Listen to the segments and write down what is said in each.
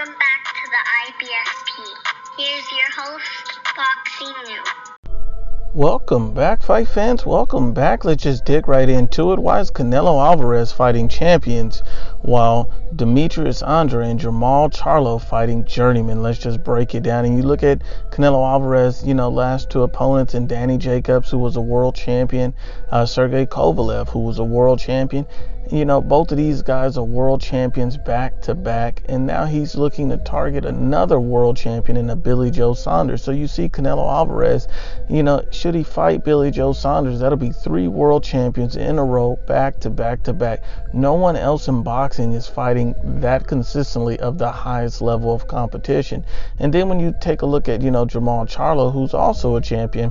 Welcome back to the IBFP. Here's your host, Boxing New. Welcome back, fight fans. Welcome back. Let's just dig right into it. Why is Canelo Alvarez fighting champions while Demetrius Andrade and Jermall Charlo fighting journeymen? Let's just break it down. And you look at Canelo Alvarez, last two opponents, and Danny Jacobs, who was a world champion, Sergey Kovalev, who was a world champion. Both of these guys are world champions back to back, and now he's looking to target another world champion in a Billy Joe Saunders. So you see Canelo Alvarez, should he fight Billy Joe Saunders, that'll be 3 world champions in a row, back to back to back. No one else in boxing is fighting that consistently of the highest level of competition. And then when you take a look at, Jermall Charlo, who's also a champion,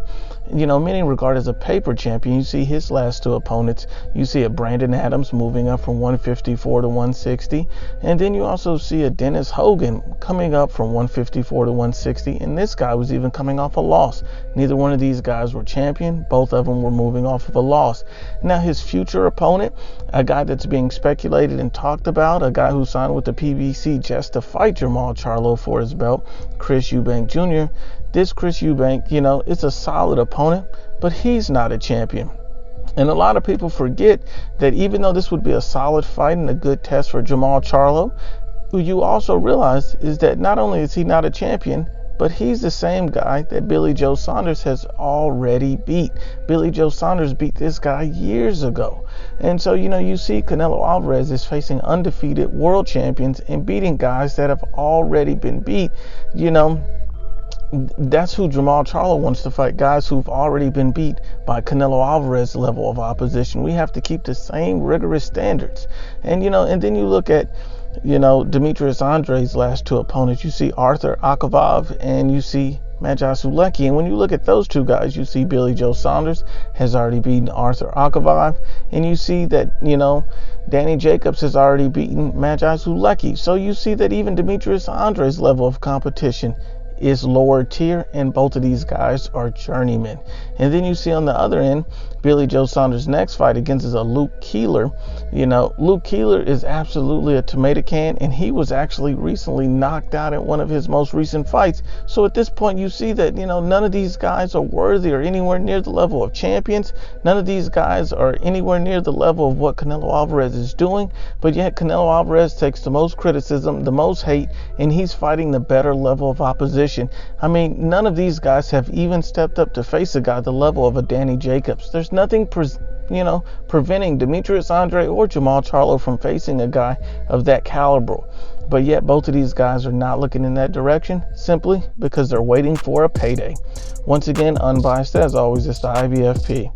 many regard as a paper champion. You see his last 2 opponents. You see a Brandon Adams moving up from 154 to 160. And then you also see a Dennis Hogan coming up from 154 to 160. And this guy was even coming off a loss. Neither one of these guys were champion. Both of them were moving off of a loss. Now his future opponent, a guy that's being speculated and talked about, a guy who signed with the PBC just to fight Jermall Charlo for his belt, Chris Eubank Jr. This Chris Eubank, it's a solid opponent, but he's not a champion. And a lot of people forget that even though this would be a solid fight and a good test for Jermall Charlo, who you also realize is that not only is he not a champion, but he's the same guy that Billy Joe Saunders has already beat. Billy Joe Saunders beat this guy years ago. And so, you see Canelo Alvarez is facing undefeated world champions and beating guys that have already been beat. That's who Jermall Charlo wants to fight, guys who've already been beat by Canelo Alvarez level of opposition. We have to keep the same rigorous standards. And, and then you look at, Demetrius Andrade's last 2 opponents. You see Arthur Akavov and you see Magi Sulecki. And when you look at those 2 guys, you see Billy Joe Saunders has already beaten Arthur Akavov. And you see that, Danny Jacobs has already beaten Magi Sulecki. So you see that even Demetrius Andrade's level of competition is lower tier, and both of these guys are journeymen. And then you see on the other end, Billy Joe Saunders' next fight against is a Luke Keeler. Luke Keeler is absolutely a tomato can, and he was actually recently knocked out in one of his most recent fights. So at this point, you see that, none of these guys are worthy or anywhere near the level of champions. None of these guys are anywhere near the level of what Canelo Alvarez is doing. But yet Canelo Alvarez takes the most criticism, the most hate, and he's fighting the better level of opposition. I mean, none of these guys have even stepped up to face a guy the level of a Danny Jacobs. There's nothing preventing Demetrius Andrade or Jermall Charlo from facing a guy of that caliber. But yet both of these guys are not looking in that direction simply because they're waiting for a payday. Once again, Unbiased, as always, it's the IBFP.